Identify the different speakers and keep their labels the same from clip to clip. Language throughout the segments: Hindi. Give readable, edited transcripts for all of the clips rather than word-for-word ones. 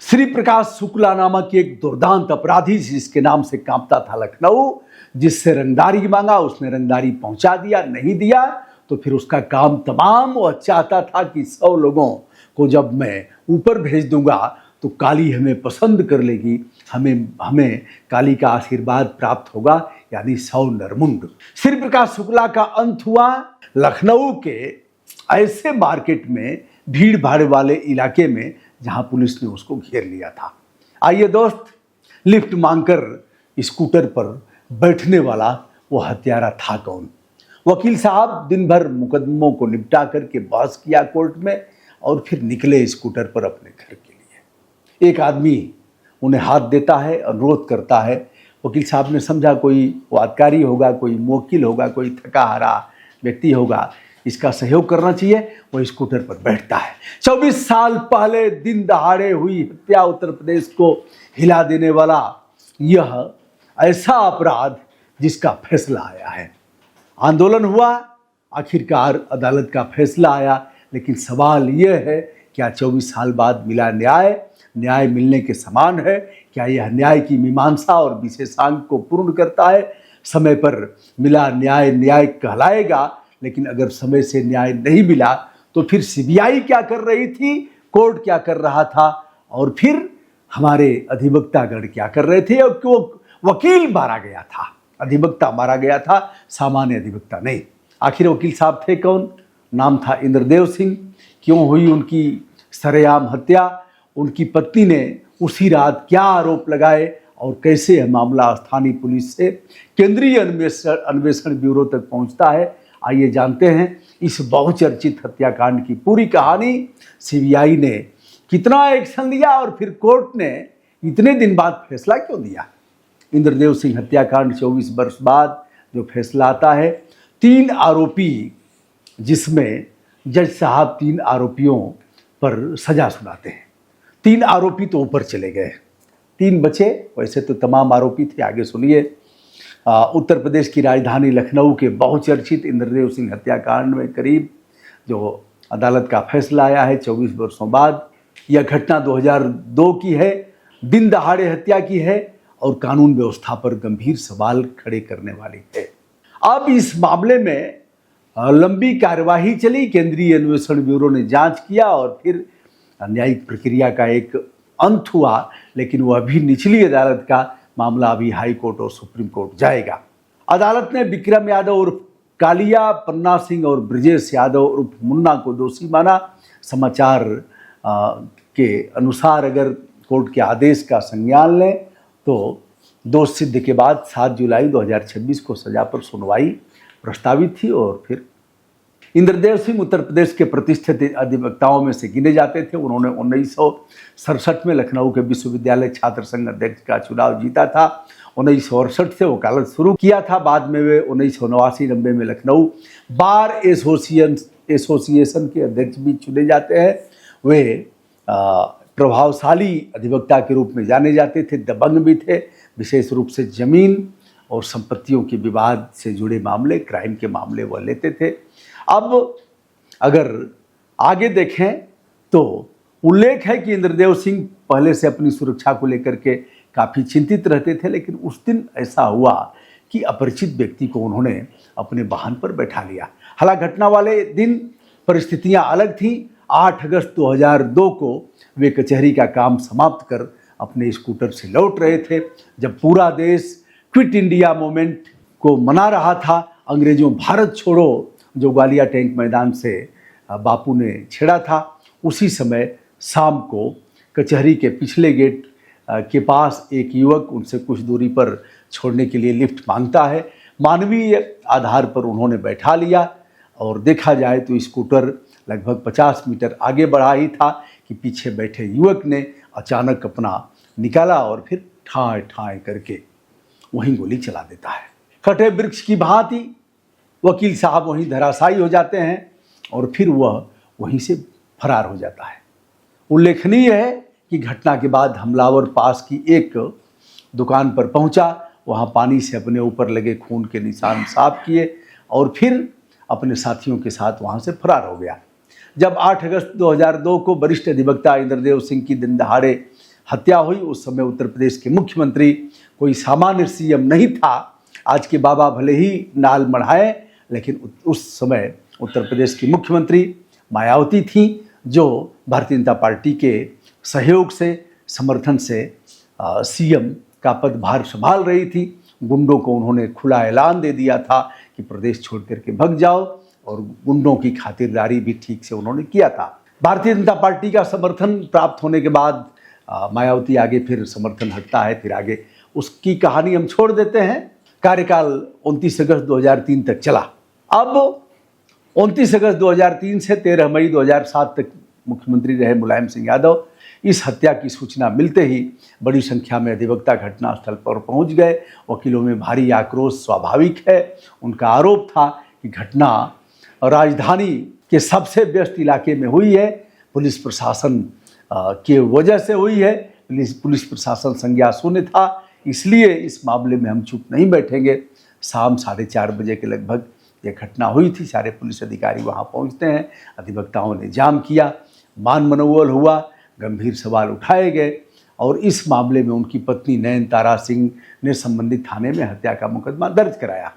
Speaker 1: श्री प्रकाश शुक्ला नामक एक दुर्दांत अपराधी जिसके नाम से कांपता था लखनऊ, जिससे रंगदारी मांगा, उसने रंगदारी पहुंचा दिया, नहीं दिया तो फिर उसका काम तमाम। वह चाहता था कि 100 लोगों को जब मैं ऊपर भेज दूंगा तो काली हमें पसंद कर लेगी, हमें काली का आशीर्वाद प्राप्त होगा, यानी 100 नरमुंड। श्री प्रकाश शुक्ला का अंत हुआ लखनऊ के ऐसे मार्केट में, भीड़ भाड़ वाले इलाके में, जहां पुलिस ने उसको घेर लिया था। आइए दोस्त, लिफ्ट मांगकर स्कूटर पर बैठने वाला वो हत्यारा था कौन? वकील साहब दिन भर मुकदमों को निपटा करके बहस किया कोर्ट में और फिर निकले स्कूटर पर अपने घर के लिए। एक आदमी उन्हें हाथ देता है, अनुरोध करता है। वकील साहब ने समझा कोई वादकारी होगा, कोई मुवक्किल होगा, कोई थका हारा व्यक्ति होगा, इसका सहयोग करना चाहिए। वो स्कूटर पर बैठता है। 24 साल पहले दिन दहाड़े हुई हत्या, उत्तर प्रदेश को हिला देने वाला यह ऐसा अपराध जिसका फैसला आया है। आंदोलन हुआ, आखिरकार अदालत का फैसला आया, लेकिन सवाल यह है, क्या 24 साल बाद मिला न्याय? न्याय मिलने के समान है? क्या यह न्याय की मीमांसा और विशेषांक को पूर्ण करता है? समय पर मिला न्याय न्याय कहलाएगा, लेकिन अगर समय से न्याय नहीं मिला तो फिर सीबीआई क्या कर रही थी, कोर्ट क्या कर रहा था, और फिर हमारे अधिवक्तागण क्या कर रहे थे? और क्यों वकील मारा गया था, अधिवक्ता मारा गया था, सामान्य अधिवक्ता नहीं। आखिर वकील साहब थे कौन? नाम था इंद्रदेव सिंह। क्यों हुई उनकी सरेआम हत्या? उनकी पत्नी ने उसी रात क्या आरोप लगाए और कैसे यह मामला स्थानीय पुलिस से केंद्रीय अन्वेषण ब्यूरो तक पहुंचता है? आइए जानते हैं इस बहुचर्चित हत्याकांड की पूरी कहानी। सीबीआई ने कितना एक्शन लिया और फिर कोर्ट ने इतने दिन बाद फैसला क्यों दिया? इंद्रदेव सिंह हत्याकांड 24 वर्ष बाद जो फैसला आता है, 3 आरोपी, जिसमें जज साहब 3 आरोपियों पर सजा सुनाते हैं। 3 आरोपी तो ऊपर चले गए, 3 बचे। वैसे तो तमाम आरोपी थे। आगे सुनिए। उत्तर प्रदेश की राजधानी लखनऊ के बहुचर्चित इंद्रदेव सिंह हत्याकांड में करीब जो अदालत का फैसला आया है 24 वर्षों बाद। यह घटना 2002 की है, दिन दहाड़े हत्या की है और कानून व्यवस्था पर गंभीर सवाल खड़े करने वाली है। अब इस मामले में लंबी कार्यवाही चली, केंद्रीय अन्वेषण ब्यूरो ने जांच किया और फिर न्यायिक प्रक्रिया का एक अंत हुआ, लेकिन वह अभी निचली अदालत का मामला अभी हाई कोर्ट और सुप्रीम कोर्ट जाएगा। अदालत ने विक्रम यादव उर्फ कालिया, पन्ना सिंह और ब्रजेश यादव उर्फ मुन्ना को दोषी माना। समाचार के अनुसार अगर कोर्ट के आदेश का संज्ञान लें तो दोष सिद्ध के बाद 7 जुलाई 2026 को सजा पर सुनवाई प्रस्तावित थी। और फिर इंद्रदेव सिंह उत्तर प्रदेश के प्रतिष्ठित अधिवक्ताओं में से गिने जाते थे। उन्होंने 1967 में लखनऊ के विश्वविद्यालय छात्र संघ अध्यक्ष का चुनाव जीता था। 1968 से वकालत शुरू किया था। बाद में वे 1989-90 में लखनऊ बार एसोसिएशन के अध्यक्ष भी चुने जाते हैं। वे प्रभावशाली अधिवक्ता के रूप में जाने जाते थे, दबंग भी थे। विशेष रूप से जमीन और संपत्तियों के विवाद से जुड़े मामले, क्राइम के मामले वह लेते थे। अब अगर आगे देखें तो उल्लेख है कि इंद्रदेव सिंह पहले से अपनी सुरक्षा को लेकर के काफ़ी चिंतित रहते थे, लेकिन उस दिन ऐसा हुआ कि अपरिचित व्यक्ति को उन्होंने अपने वाहन पर बैठा लिया। हालांकि घटना वाले दिन परिस्थितियां अलग थीं। 8 अगस्त 2002 को वे कचहरी का काम समाप्त कर अपने स्कूटर से लौट रहे थे, जब पूरा देश क्विट इंडिया मूवमेंट को मना रहा था। अंग्रेजों भारत छोड़ो जो ग्वालियर टैंक मैदान से बापू ने छेड़ा था, उसी समय शाम को कचहरी के पिछले गेट के पास एक युवक उनसे कुछ दूरी पर छोड़ने के लिए लिफ्ट मांगता है। मानवीय आधार पर उन्होंने बैठा लिया और देखा जाए तो स्कूटर लगभग 50 मीटर आगे बढ़ा ही था कि पीछे बैठे युवक ने अचानक अपना निकाला और फिर ठाए ठाए करके वहीं गोली चला देता है। कटे वृक्ष की भांति वकील साहब वहीं धराशायी हो जाते हैं और फिर वह वहीं से फरार हो जाता है। उल्लेखनीय है कि घटना के बाद हमलावर पास की एक दुकान पर पहुंचा, वहां पानी से अपने ऊपर लगे खून के निशान साफ किए और फिर अपने साथियों के साथ वहां से फरार हो गया। जब 8 अगस्त 2002 को वरिष्ठ अधिवक्ता इंद्रदेव सिंह की दिन दहाड़े हत्या हुई उस समय उत्तर प्रदेश के मुख्यमंत्री कोई सामान्य सीएम नहीं था। आज के बाबा भले ही नाल मढ़ाए, लेकिन उस समय उत्तर प्रदेश की मुख्यमंत्री मायावती थी, जो भारतीय जनता पार्टी के सहयोग से, समर्थन से सीएम का पदभार संभाल रही थी। गुंडों को उन्होंने खुला ऐलान दे दिया था कि प्रदेश छोड़ करके भग जाओ, और गुंडों की खातिरदारी भी ठीक से उन्होंने किया था। भारतीय जनता पार्टी का समर्थन प्राप्त होने के बाद मायावती आगे फिर समर्थन हटता है, फिर आगे उसकी कहानी हम छोड़ देते हैं। कार्यकाल 29 अगस्त 2003 तक चला। अब 29 अगस्त 2003 से 13 मई 2007 तक मुख्यमंत्री रहे मुलायम सिंह यादव। इस हत्या की सूचना मिलते ही बड़ी संख्या में अधिवक्ता घटनास्थल पर पहुंच गए। वकीलों में भारी आक्रोश स्वाभाविक है। उनका आरोप था कि घटना राजधानी के सबसे व्यस्त इलाके में हुई है, पुलिस प्रशासन के वजह से हुई है। पुलिस प्रशासन संज्ञान शून्य था, इसलिए इस मामले में हम चुप नहीं बैठेंगे। शाम 4:30 बजे के लगभग ये घटना हुई थी। सारे पुलिस अधिकारी वहाँ पहुँचते हैं। अधिवक्ताओं ने जाम किया, मान मनोवल हुआ, गंभीर सवाल उठाए गए, और इस मामले में उनकी पत्नी नयनतारा सिंह ने संबंधित थाने में हत्या का मुकदमा दर्ज कराया।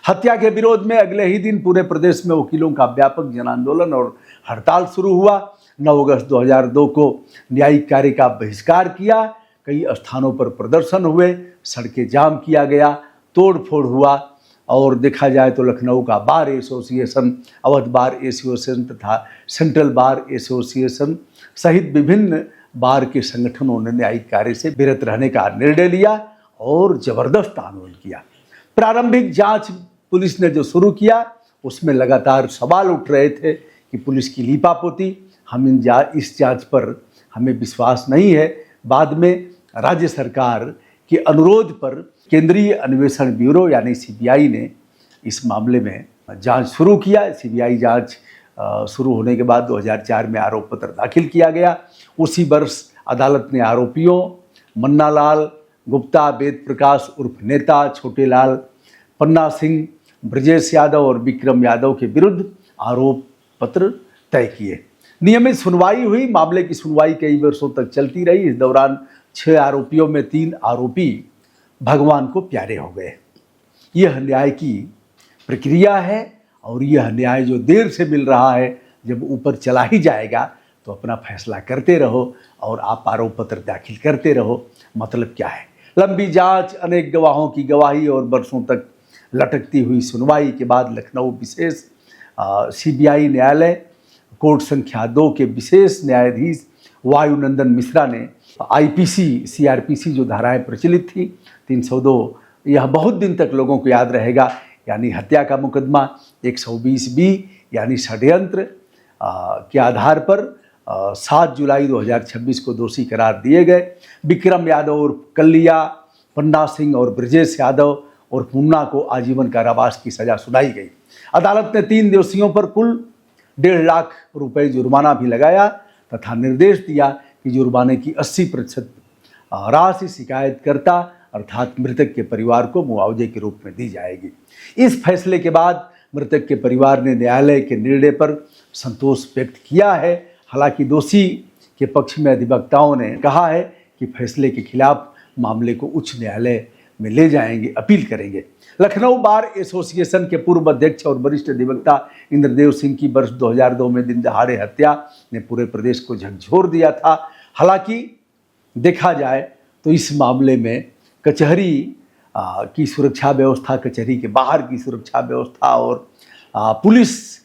Speaker 1: हत्या के विरोध में अगले ही दिन पूरे प्रदेश में वकीलों का व्यापक जन आंदोलन और हड़ताल शुरू हुआ। 9 अगस्त 2002 को न्यायिक कार्य का बहिष्कार किया। कई स्थानों पर प्रदर्शन हुए, सड़कें जाम किया गया, तोड़ फोड़ हुआ। और देखा जाए तो लखनऊ का bar association, Awadh bar association तथा सेंट्रल बार एसोसिएशन सहित विभिन्न बार के संगठनों ने न्यायिक कार्य से विरत रहने का निर्णय लिया और जबरदस्त आंदोलन किया। प्रारंभिक जांच पुलिस ने जो शुरू किया, उसमें लगातार सवाल उठ रहे थे कि पुलिस की लीपापोती, इस जांच पर हमें विश्वास नहीं है। बाद में राज्य सरकार के अनुरोध पर केंद्रीय अन्वेषण ब्यूरो यानी सीबीआई ने इस मामले में जांच शुरू किया। सीबीआई जांच शुरू होने के बाद 2004 में आरोप पत्र दाखिल किया गया। उसी वर्ष अदालत ने आरोपियों मन्नालाल गुप्ता, वेद प्रकाश उर्फ नेता, छोटेलाल, पन्ना सिंह, ब्रजेश यादव और विक्रम यादव के विरुद्ध आरोप पत्र तय किए। नियमित सुनवाई हुई। मामले की सुनवाई कई वर्षों तक चलती रही। इस दौरान 6 आरोपियों में 3 आरोपी भगवान को प्यारे हो गए। यह न्याय की प्रक्रिया है, और यह न्याय जो देर से मिल रहा है, जब ऊपर चला ही जाएगा तो अपना फैसला करते रहो और आप आरोप पत्र दाखिल करते रहो। मतलब क्या है? लंबी जांच, अनेक गवाहों की गवाही और वर्षों तक लटकती हुई सुनवाई के बाद लखनऊ विशेष सीबीआई न्यायालय कोर्ट संख्या 2 के विशेष न्यायाधीश वायुनंदन मिश्रा ने आईपीसी, सीआरपीसी जो धाराएं प्रचलित थी 302, यह बहुत दिन तक लोगों को याद रहेगा, यानी हत्या का मुकदमा 120B यानी षड्यंत्र के आधार पर 7 जुलाई 2026 को दोषी करार दिए गए। विक्रम यादव और कल्लिया, पन्ना सिंह और ब्रजेश यादव और मुन्ना को आजीवन कारावास की सजा सुनाई गई। अदालत ने 3 दोषियों पर कुल 1.5 लाख रुपए जुर्माना भी लगाया तथा निर्देश दिया कि जुर्माने की 80% राशि शिकायतकर्ता अर्थात मृतक के परिवार को मुआवजे के रूप में दी जाएगी। इस फैसले के बाद मृतक के परिवार ने न्यायालय के निर्णय पर संतोष व्यक्त किया है। हालांकि दोषी के पक्ष में अधिवक्ताओं ने कहा है कि फैसले के खिलाफ मामले को उच्च न्यायालय में ले जाएंगे, अपील करेंगे। लखनऊ बार एसोसिएशन के पूर्व अध्यक्ष और वरिष्ठ अधिवक्ता इंद्रदेव सिंह की वर्ष 2002 में दिन दहाड़े हत्या ने पूरे प्रदेश को झकझोर दिया था। हालांकि देखा जाए तो इस मामले में कचहरी की सुरक्षा व्यवस्था, कचहरी के बाहर की सुरक्षा व्यवस्था और पुलिस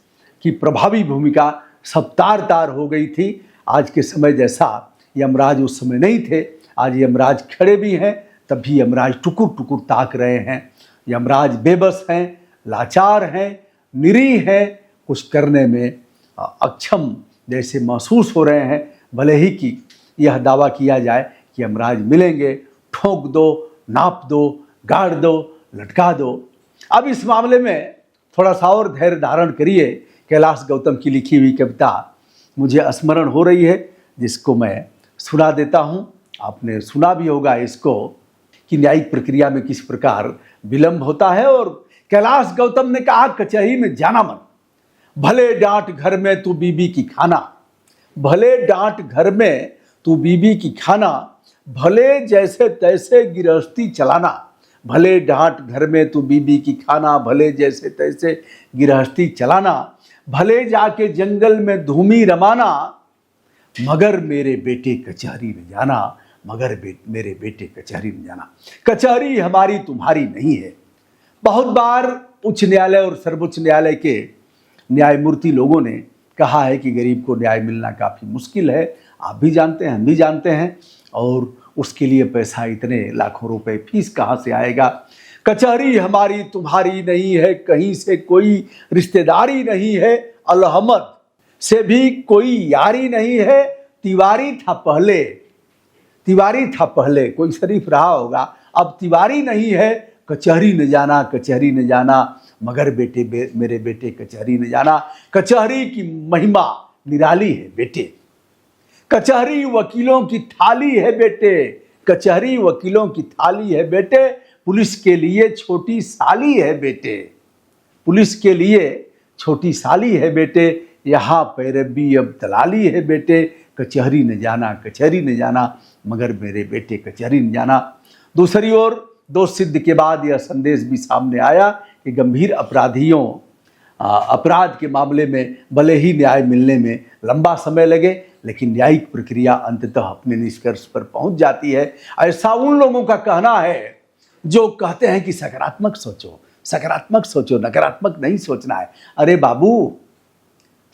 Speaker 1: की प्रभावी भूमिका सब तार तार हो गई थी। आज के समय जैसा यमराज उस समय नहीं थे। आज यमराज खड़े भी हैं, तब भी यमराज टुकुर टुकुर ताक रहे हैं। यमराज बेबस हैं, लाचार हैं, निरीह हैं, कुछ करने में अक्षम जैसे महसूस हो रहे हैं। भले ही कि यह दावा किया जाए कि यमराज मिलेंगे, ठोक दो, नाप दो, गाड़ दो, लटका दो। अब इस मामले में थोड़ा सा और धैर्य धारण करिए। कैलाश गौतम की लिखी हुई कविता मुझे स्मरण हो रही है, जिसको मैं सुना देता हूँ। आपने सुना भी होगा इसको कि न्यायिक प्रक्रिया में किस प्रकार विलंब होता है। और कैलाश गौतम ने कहा, कचहरी में जाना मन, भले डांट घर में तू बीबी की खाना, भले डांट घर में तू बीबी की खाना, भले जैसे तैसे गृहस्थी चलाना, भले डांट घर में तू बीबी की खाना, भले जैसे तैसे गृहस्थी चलाना, भले जाके जंगल में धूमी रमाना, मगर मेरे बेटे कचहरी न जाना, मगर मेरे बेटे कचहरी न जाना। कचहरी हमारी तुम्हारी नहीं है। बहुत बार उच्च न्यायालय और सर्वोच्च न्यायालय के न्यायमूर्ति लोगों ने कहा है कि गरीब को न्याय मिलना काफ़ी मुश्किल है। आप भी जानते हैं, हम भी जानते हैं, और उसके लिए पैसा इतने लाखों रुपए फीस कहाँ से आएगा। कचहरी हमारी तुम्हारी नहीं है, कहीं से कोई रिश्तेदारी नहीं है, अलहमद से भी कोई यारी नहीं है। तिवारी था पहले, कोई शरीफ रहा होगा, अब तिवारी नहीं है। कचहरी न जाना, कचहरी न जाना, मगर मेरे बेटे कचहरी न जाना। कचहरी की महिमा निराली है बेटे, कचहरी वकीलों की थाली है बेटे, कचहरी वकीलों की थाली है बेटे। पुलिस के लिए छोटी साली है बेटे, पुलिस के लिए छोटी साली है बेटे। यहाँ पैरवी अब दलाली है बेटे। कचहरी न जाना, कचहरी न जाना, मगर मेरे बेटे कचहरी न जाना। दूसरी ओर दोष सिद्ध के बाद यह संदेश भी सामने आया कि गंभीर अपराध के मामले में भले ही न्याय मिलने में लंबा समय लगे, लेकिन न्यायिक प्रक्रिया अंततः अपने निष्कर्ष पर पहुंच जाती है। ऐसा उन लोगों का कहना है जो कहते हैं कि सकारात्मक सोचो, सकारात्मक सोचो, नकारात्मक नहीं सोचना है। अरे बाबू,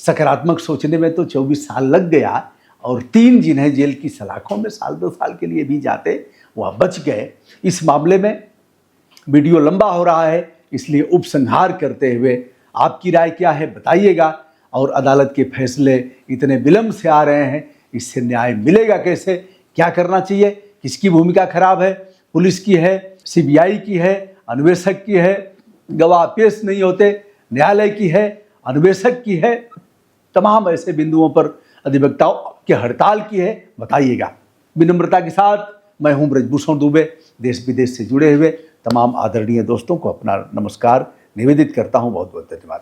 Speaker 1: सकारात्मक सोचने में तो 24 साल लग गया, और 3 जिन्हें जेल की सलाखों में साल 2 साल के लिए भी जाते, वह बच गए। इस मामले में वीडियो लंबा हो रहा है, इसलिए उपसंहार करते हुए आपकी राय क्या है बताइएगा। और अदालत के फैसले इतने विलंब से आ रहे हैं, इससे न्याय मिलेगा कैसे? क्या करना चाहिए? किसकी भूमिका खराब है? पुलिस की है, सीबीआई की है, अन्वेषक की है, गवाह पेश नहीं होते, न्यायालय की है, अन्वेषक की है, तमाम ऐसे बिंदुओं पर अधिवक्ताओं की हड़ताल की है, बताइएगा। विनम्रता के साथ मैं हूं ब्रजभूषण दुबे। देश विदेश से जुड़े हुए तमाम आदरणीय दोस्तों को अपना नमस्कार निवेदित करता हूं। बहुत बहुत धन्यवाद।